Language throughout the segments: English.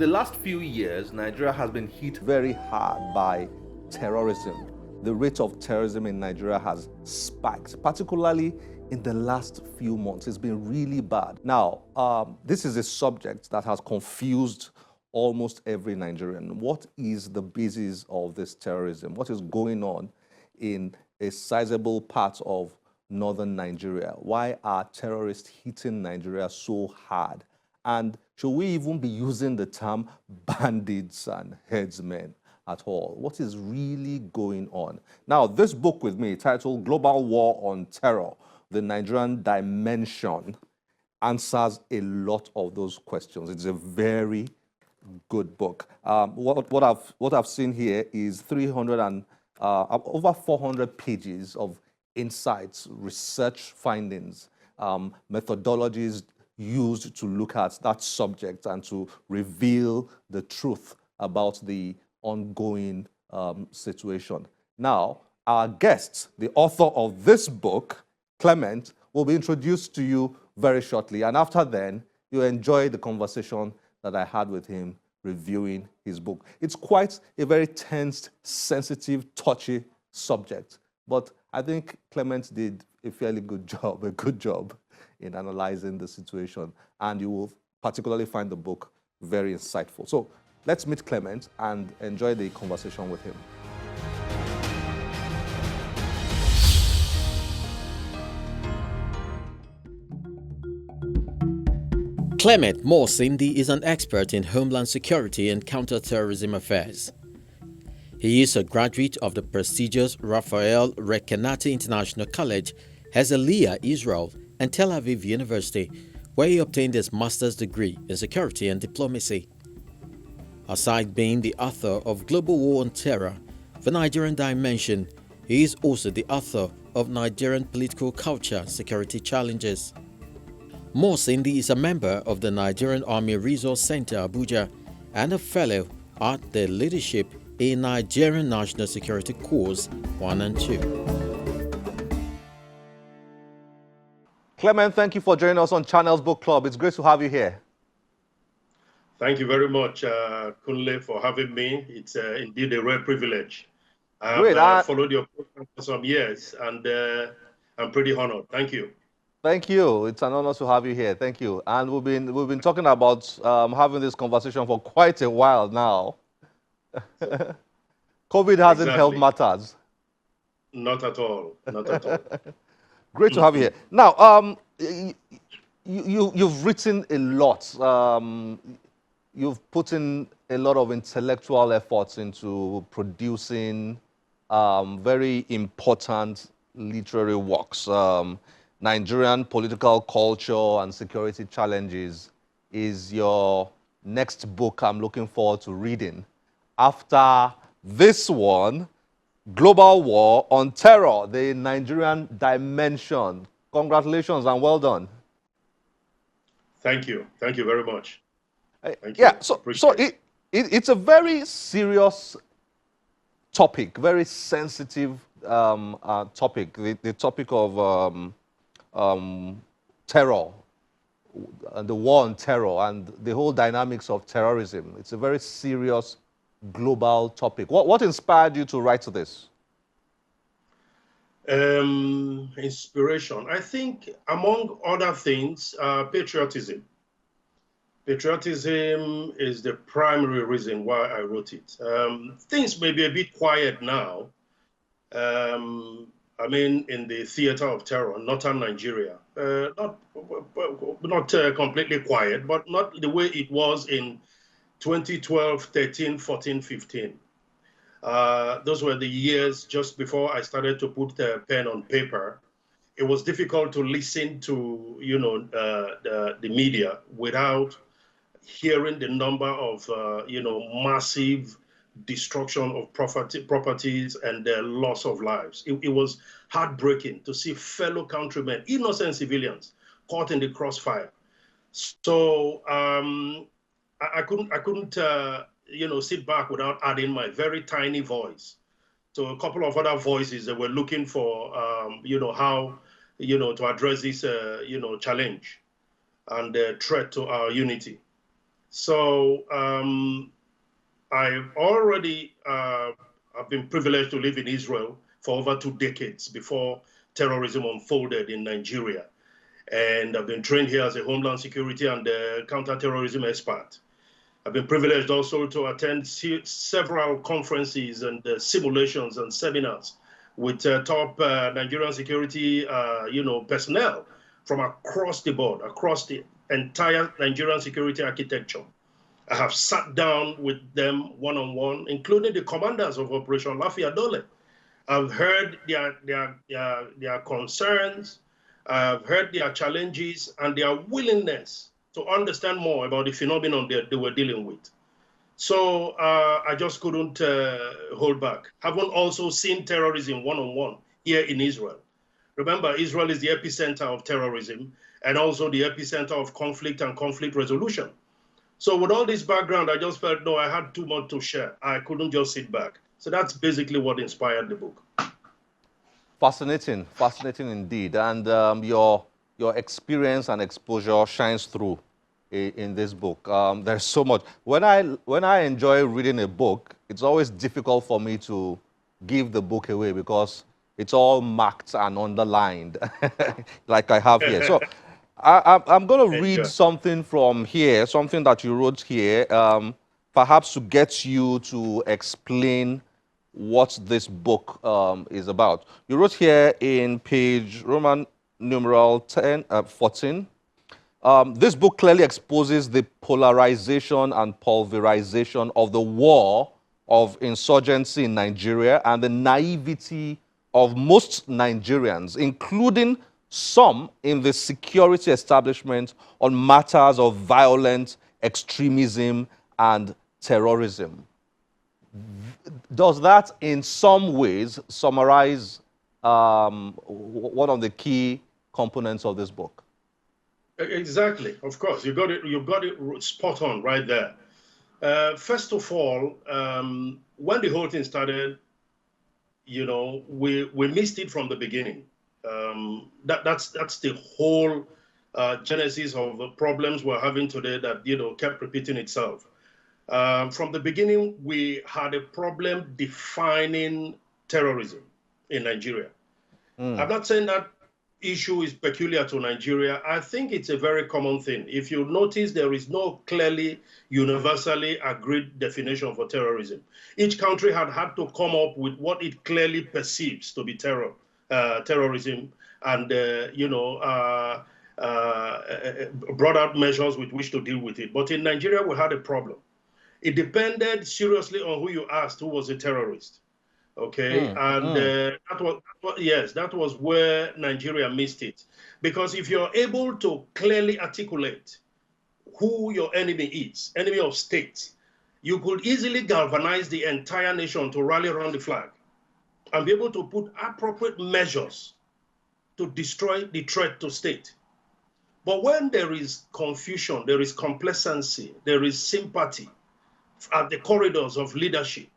the last few years, Nigeria has been hit very hard by terrorism. The rate of terrorism in Nigeria has spiked, particularly in the last few months. It's been really bad. Now, this is a subject that has confused almost every Nigerian. What is the basis of this terrorism? What is going on in a sizable part of northern Nigeria? Why are terrorists hitting Nigeria so hard? And should we even be using the term bandits and headsmen at all? What is really going on? Now, this book with me, titled Global War on Terror, The Nigerian Dimension, answers a lot of those questions. It's a very good book. What I've seen here is over 400 pages of insights, research findings, methodologies used to look at that subject and to reveal the truth about the ongoing situation. Now, our guest, the author of this book, Clement, will be introduced to you very shortly. And after then, you'll enjoy the conversation that I had with him reviewing his book. It's quite a very tense, sensitive, touchy subject. But I think Clement did a fairly good job in analyzing the situation. And you will particularly find the book very insightful. So let's meet Clement and enjoy the conversation with him. Clement Morsindi is an expert in homeland security and counterterrorism affairs. He is a graduate of the prestigious Raphael Recanati International College, Herzliya, Israel, and Tel Aviv University, where he obtained his master's degree in security and diplomacy. Aside being the author of Global War on Terror, The Nigerian Dimension, he is also the author of Nigerian Political Culture Security Challenges. Morsindi is a member of the Nigerian Army Resource Center, Abuja, and a fellow at the Leadership in Nigerian National Security Course 1 and 2. Clement, thank you for joining us on Channels Book Club. It's great to have you here. Thank you very much, Kunle, for having me. It's indeed a rare privilege. I have followed your program for some years, and I'm pretty honored. Thank you. Thank you. It's an honor to have you here. Thank you. And we've been talking about having this conversation for quite a while now. COVID hasn't helped matters. Not at all. Not at all. Great to have you here. Now, you've written a lot. You've put in a lot of intellectual efforts into producing very important literary works. Nigerian Political Culture and Security Challenges is your next book I'm looking forward to reading. After this one, Global War on Terror, the Nigerian Dimension. Congratulations and well done. Thank you. Thank you very much. It's a very serious topic, very sensitive topic, the topic of terror, and the war on terror, and the whole dynamics of terrorism. It's a very serious global topic. What inspired you to write this? Inspiration. I think, among other things, patriotism. Patriotism is the primary reason why I wrote it. Things may be a bit quiet now. I mean, in the theater of terror, northern Nigeria, not completely quiet, but not the way it was in 2012, 13, 14, 15. Those were the years just before I started to put the pen on paper. It was difficult to listen to, the media without hearing the number of, massive destruction of properties and the loss of lives. It was heartbreaking to see fellow countrymen, innocent civilians, caught in the crossfire. So I couldn't sit back without adding my very tiny voice to a couple of other voices that were looking for how to address this challenge and the threat to our unity. So I've been privileged to live in Israel for over 2 decades before terrorism unfolded in Nigeria. And I've been trained here as a Homeland Security and counterterrorism expert. I've been privileged also to attend several conferences and simulations and seminars with top Nigerian security, personnel from across the board, across the entire Nigerian security architecture. I have sat down with them one-on-one, including the commanders of Operation Lafia Dole. I've heard their concerns, I've heard their challenges and their willingness to understand more about the phenomenon they were dealing with. So I just couldn't hold back. Haven't also seen terrorism one-on-one here in Israel. Remember, Israel is the epicenter of terrorism and also the epicenter of conflict and conflict resolution. So with all this background, I just felt, no, I had too much to share. I couldn't just sit back. So that's basically what inspired the book. Fascinating, fascinating indeed. And your experience and exposure shines through in this book. There's so much. When I enjoy reading a book, it's always difficult for me to give the book away because it's all marked and underlined, like I have here. So I'm going to read something from here, something that you wrote here, perhaps to get you to explain what this book is about. You wrote here in page Roman numeral 14, this book clearly exposes the polarization and pulverization of the war of insurgency in Nigeria and the naivety of most Nigerians, including some in the security establishment, on matters of violent extremism and terrorism. Does that in some ways summarize one of the key components of this book? Exactly, of course. You got it spot on right there. First of all, when the whole thing started, we missed it from the beginning. That's the whole genesis of the problems we're having today that kept repeating itself. From the beginning, we had a problem defining terrorism in Nigeria. I'm not saying that issue is peculiar to Nigeria. I think it's a very common thing. If you notice, there is no clearly universally agreed definition for terrorism. Each country had to come up with what it clearly perceives to be terrorism, and brought out measures with which to deal with it. But in Nigeria, we had a problem. It depended seriously on who you asked who was a terrorist. Okay, that was where Nigeria missed it. Because if you're able to clearly articulate who your enemy is, enemy of state, you could easily galvanize the entire nation to rally around the flag and be able to put appropriate measures to destroy the threat to state. But when there is confusion, there is complacency, there is sympathy at the corridors of leadership,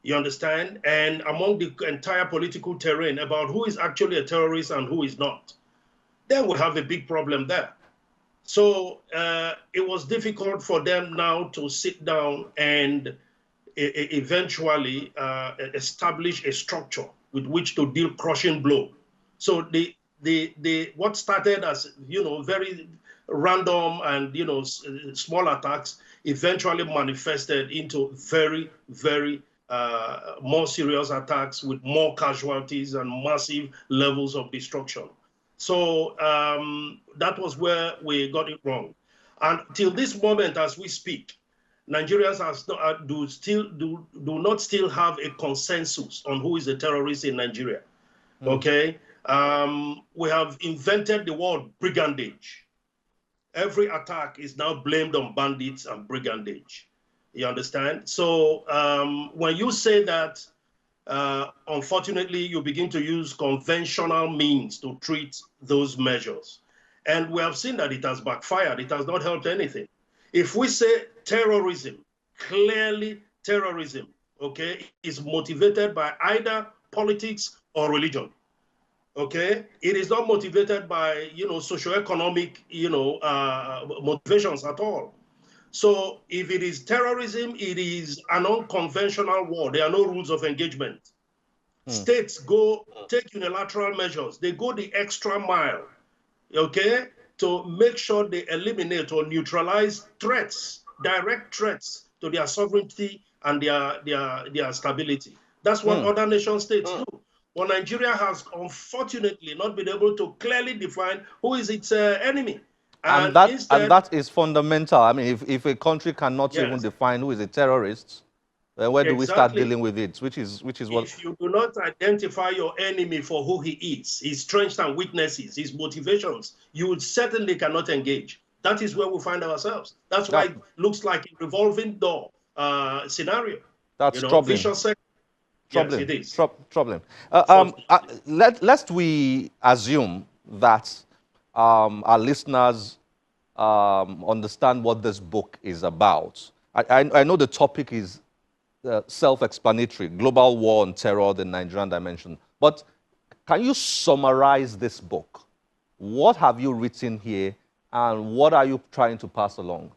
you understand? And among the entire political terrain about who is actually a terrorist and who is not, then we have a big problem there. So it was difficult for them now to sit down and eventually establish a structure with which to deal crushing blow. So what started as very random and small attacks eventually manifested into very, very more serious attacks with more casualties and massive levels of destruction. So that was where we got it wrong. And till this moment, as we speak, Nigerians do not still have a consensus on who is a terrorist in Nigeria. Okay, we have invented the word brigandage. Every attack is now blamed on bandits and brigandage. You understand? So when you say that, unfortunately, you begin to use conventional means to treat those measures. And we have seen that it has backfired. It has not helped anything. If we say terrorism, clearly terrorism, okay, is motivated by either politics or religion. Okay, it is not motivated by socioeconomic motivations at all. So if it is terrorism, it is an unconventional war. There are no rules of engagement. States go take unilateral measures. They go the extra mile, okay, to make sure they eliminate or neutralize threats, direct threats to their sovereignty and their stability. That's what other nation states do. But Nigeria has unfortunately not been able to clearly define who is its enemy. And that is fundamental. I mean, if a country cannot even define who is a terrorist, then where do we start dealing with it? Which is what. If you do not identify your enemy for who he is, his strengths and weaknesses, his motivations, you certainly cannot engage. That is where we find ourselves. That's why it looks like a revolving door scenario. That's troubling. Troubling. Yes, it is. Troubling. Lest we assume that our listeners understand what this book is about. I know the topic is self-explanatory, global war on terror, the Nigerian dimension. But can you summarize this book? What have you written here, and what are you trying to pass along?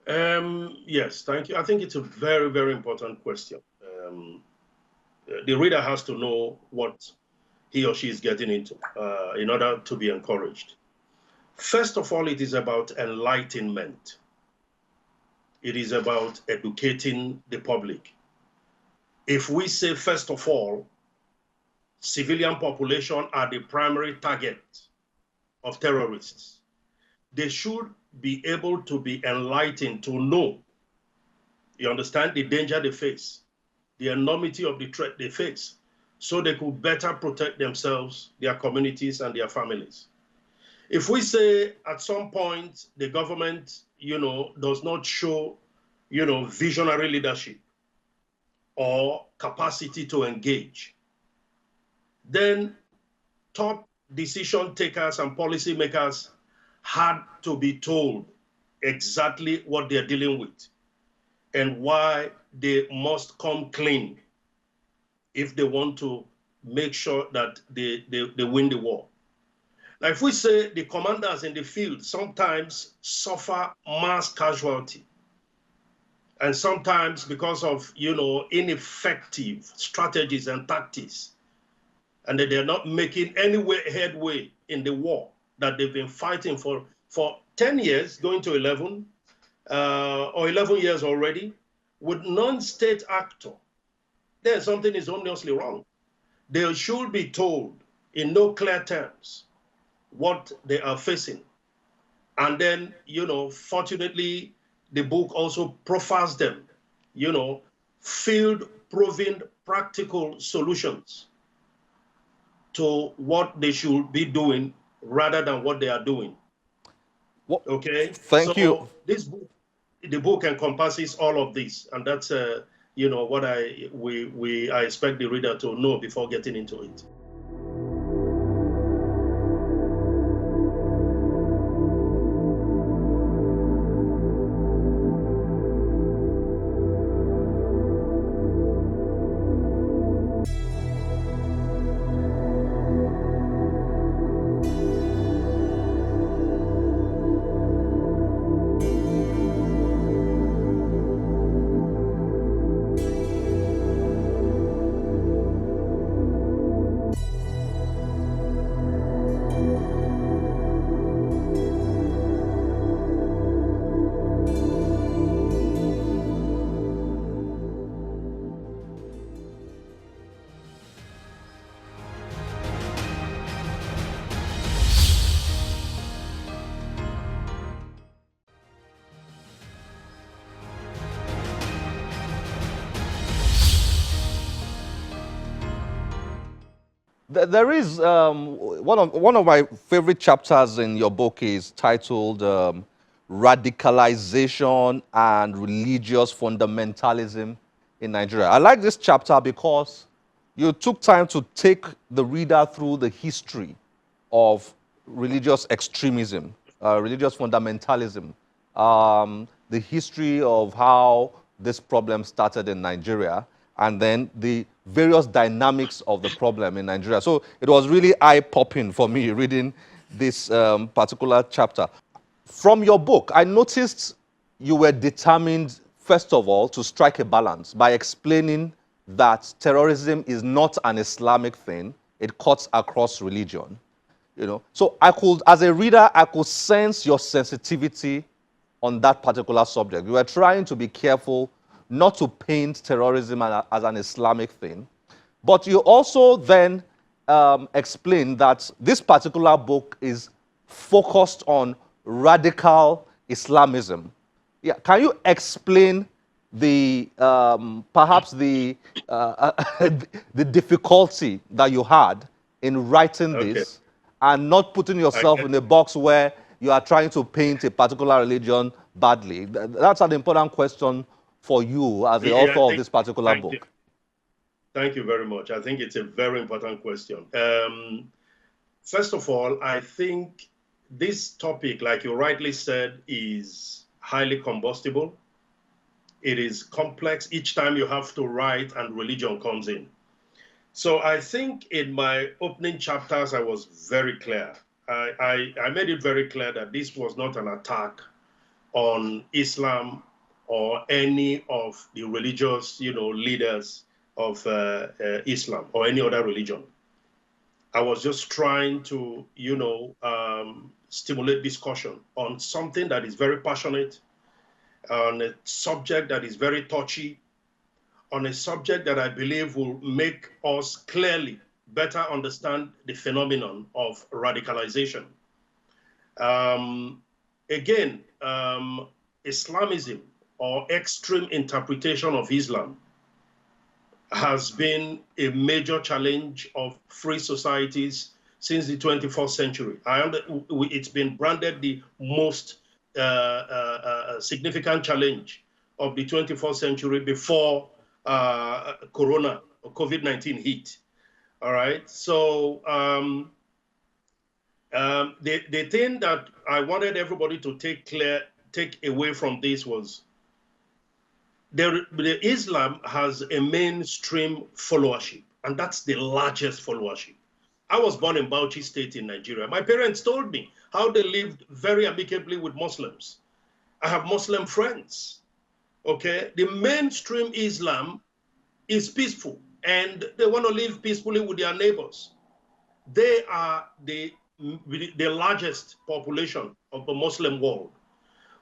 Yes, thank you. I think it's a very, very important question. The reader has to know what he or she is getting into in order to be encouraged. First of all, it is about enlightenment. It is about educating the public. If we say, first of all, civilian population are the primary target of terrorists, they should be able to be enlightened to know, you understand, the danger they face, the enormity of the threat they face, so they could better protect themselves, their communities, and their families. If we say at some point the government, does not show, visionary leadership or capacity to engage, then top decision takers and policymakers had to be told exactly what they're dealing with and why they must come clean if they want to make sure that they win the war. Now, if we say the commanders in the field sometimes suffer mass casualty, and sometimes because of, ineffective strategies and tactics, and that they're not making any headway in the war that they've been fighting for 10 years, going to 11, or 11 years already, with non-state actor, then something is obviously wrong. They should be told in no clear terms what they are facing. And then, fortunately, the book also profiles them, field-proven practical solutions to what they should be doing rather than what they are doing. Okay? Thank you. The book encompasses all of this, and that's what I expect the reader to know before getting into it. There is one of my favorite chapters in your book is titled Radicalization and Religious Fundamentalism in Nigeria. I like this chapter because you took time to take the reader through the history of religious extremism, religious fundamentalism, the history of how this problem started in Nigeria, and then the various dynamics of the problem in Nigeria. So it was really eye-popping for me reading this particular chapter. From your book, I noticed you were determined, first of all, to strike a balance by explaining that terrorism is not an Islamic thing. It cuts across religion. So I could, as a reader, I could sense your sensitivity on that particular subject. You were trying to be careful not to paint terrorism as an Islamic thing. But you also then explained that this particular book is focused on radical Islamism. Yeah, can you explain the perhaps the the difficulty that you had in writing Okay. this and not putting yourself Okay. in a box where you are trying to paint a particular religion badly? That's an important question for you as the Yeah, author of this particular thank you. book. Thank you very much. I think it's a very important question. First of all, I think this topic, like you rightly said, is highly combustible. It is complex each time you have to write and religion comes in. So I think in my opening chapters, I was very clear. I made it very clear that this was not an attack on Islam or any of the religious, leaders of Islam or any other religion. I was just trying to, stimulate discussion on something that is very passionate, on a subject that is very touchy, on a subject that I believe will make us clearly better understand the phenomenon of radicalization. Again, Islamism or extreme interpretation of Islam has been a major challenge of free societies since the 21st century. It's been branded the most significant challenge of the 21st century before Corona or COVID-19 hit. All right. So the thing that I wanted everybody to take away from this was the Islam has a mainstream followership, and that's the largest followership. I was born in Bauchi State in Nigeria. My parents told me how they lived very amicably with Muslims. I have Muslim friends. Okay, the mainstream Islam is peaceful, and they want to live peacefully with their neighbors. They are the largest population of the Muslim world.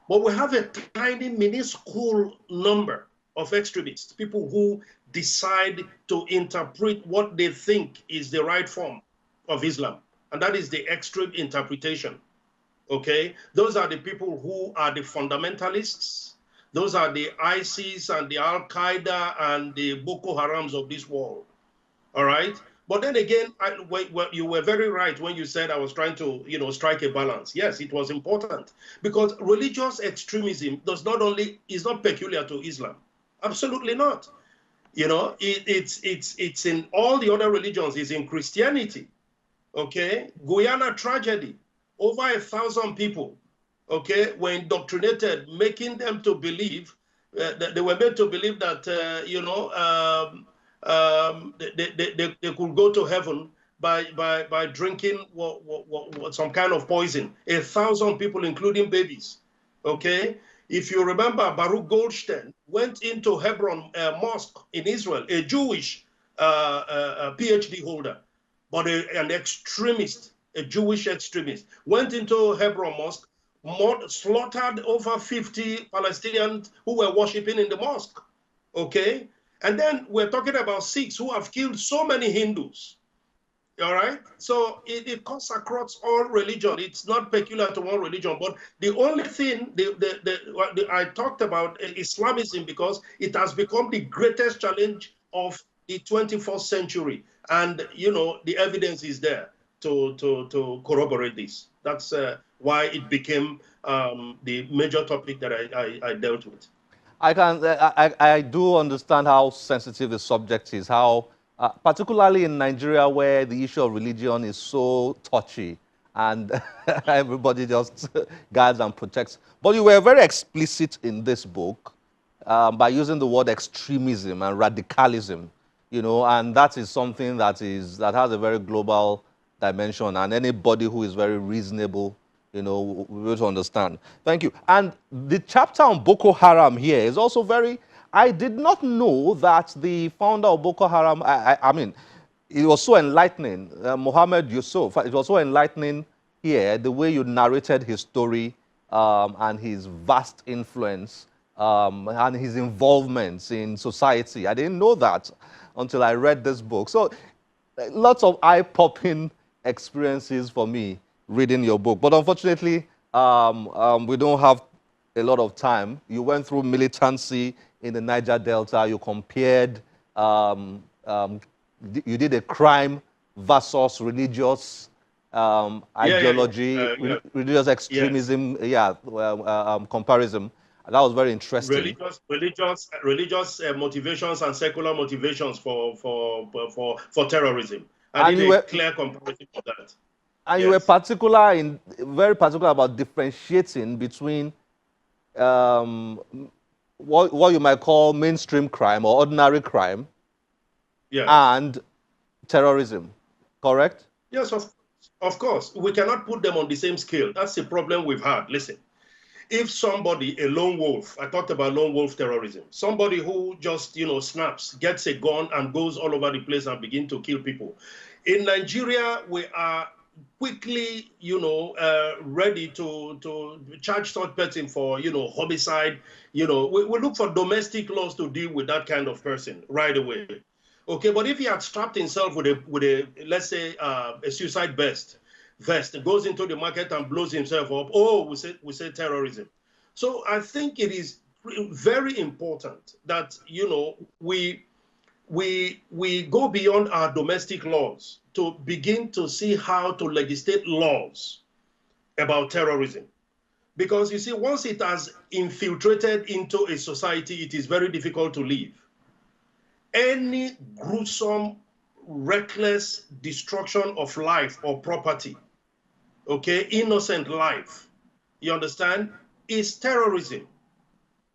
But we have a tiny, minuscule number of extremists, people who decide to interpret what they think is the right form of Islam, and that is the extreme interpretation. Okay, those are the people who are the fundamentalists. Those are the ISIS and the Al Qaeda and the Boko Harams of this world. All right. But then again, you were very right when you said I was trying to, strike a balance. Yes, it was important because religious extremism is not peculiar to Islam. Absolutely not. It's in all the other religions. It's in Christianity. Okay, Guyana tragedy, over 1,000 people, okay, were indoctrinated, making them to believe that they were made to believe that they could go to heaven by drinking some kind of poison. 1,000 people, including babies. Okay, if you remember, Baruch Goldstein went into Hebron Mosque in Israel, a Jewish PhD holder, but an extremist, a Jewish extremist, went into Hebron Mosque, slaughtered over 50 Palestinians who were worshiping in the mosque. Okay, and then we're talking about Sikhs who have killed so many Hindus. All right, so it cuts across all religion. It's not peculiar to one religion, but the only thing I talked about Islamism because it has become the greatest challenge of the 21st century, and the evidence is there to corroborate this. That's why it became the major topic that I dealt with. I do understand how sensitive the subject is, how particularly in Nigeria where the issue of religion is so touchy and everybody just guards and protects. But you were very explicit in this book by using the word extremism and radicalism, and that is something that has a very global dimension, and anybody who is very reasonable we will to understand. Thank you. And the chapter on Boko Haram here is also very, I did not know that the founder of Boko Haram, I mean, it was so enlightening, Mohammed Yusuf, it was so enlightening here, the way you narrated his story and his vast influence and his involvements in society. I didn't know that until I read this book. So lots of eye-popping experiences for me reading your book. But unfortunately, we don't have a lot of time. You went through militancy in the Niger Delta. You compared, you did a crime versus religious ideology, religious extremism, comparison. That was very interesting. Religious motivations and secular motivations for terrorism. I did a clear comparison of that. And you were very particular about differentiating between what you might call mainstream crime or ordinary crime and terrorism, correct? Yes, of course. We cannot put them on the same scale. That's the problem we've had. Listen, if somebody, a lone wolf, I talked about lone wolf terrorism, somebody who just, snaps, gets a gun and goes all over the place and begin to kill people. In Nigeria, we are quickly, ready to charge such person for, homicide. We look for domestic laws to deal with that kind of person right away. Okay, but if he had strapped himself with a let's say a suicide vest, goes into the market and blows himself up, we say terrorism. So I think it is very important that we go beyond our domestic laws to begin to see how to legislate laws about terrorism. Because you see, once it has infiltrated into a society, it is very difficult to leave. Any gruesome, reckless destruction of life or property, okay, innocent life, you understand, is terrorism.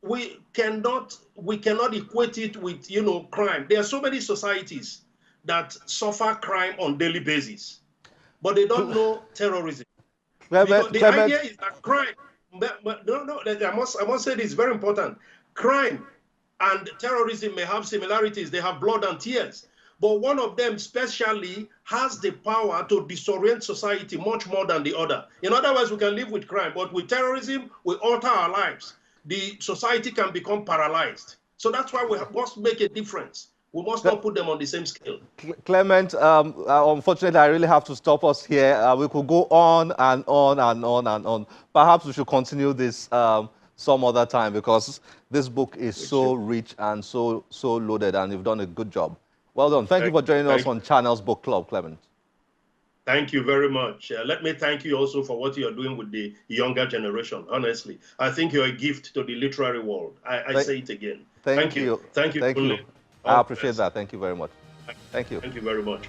We cannot equate it with, crime. There are so many societies that suffer crime on daily basis, but they don't know terrorism. The idea is that crime, I must say this, very important. Crime and terrorism may have similarities. They have blood and tears. But one of them specially has the power to disorient society much more than the other. In other words, we can live with crime, but with terrorism, we alter our lives. The society can become paralyzed. So that's why we must make a difference. We must not put them on the same scale. Clement, unfortunately, I really have to stop us here. We could go on and on and on and on. Perhaps we should continue this some other time, because this book is so rich and so loaded, and you've done a good job. Well done. Thank you for joining us on Channel's Book Club, Clement. Thank you very much. Let me thank you also for what you're doing with the younger generation. Honestly, I think you're a gift to the literary world. I say it again. Thank you. Thank you. Thank you. I appreciate that. Thank you very much. Thank you. Thank you very much.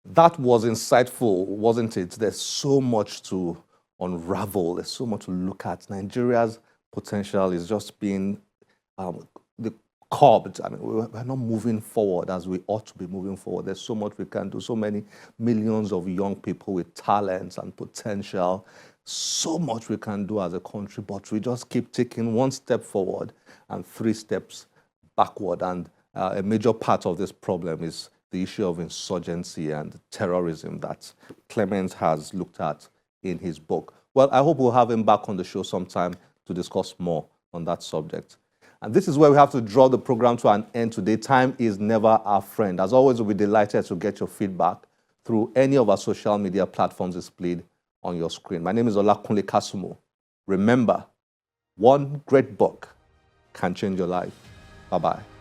That was insightful, wasn't it? There's so much to unravel. There's so much to look at. Nigeria's potential is just being curbed. I mean, we're not moving forward as we ought to be moving forward. There's so much we can do. So many millions of young people with talents and potential. So much we can do as a country, but we just keep taking one step forward and 3 steps backward. And a major part of this problem is the issue of insurgency and terrorism that Clement has looked at in his book. Well, I hope we'll have him back on the show sometime to discuss more on that subject. And this is where we have to draw the program to an end today. Time is never our friend. As always, we'll be delighted to get your feedback through any of our social media platforms displayed on your screen. My name is Olakunle Kasumo. Remember, one great book can change your life. Bye-bye.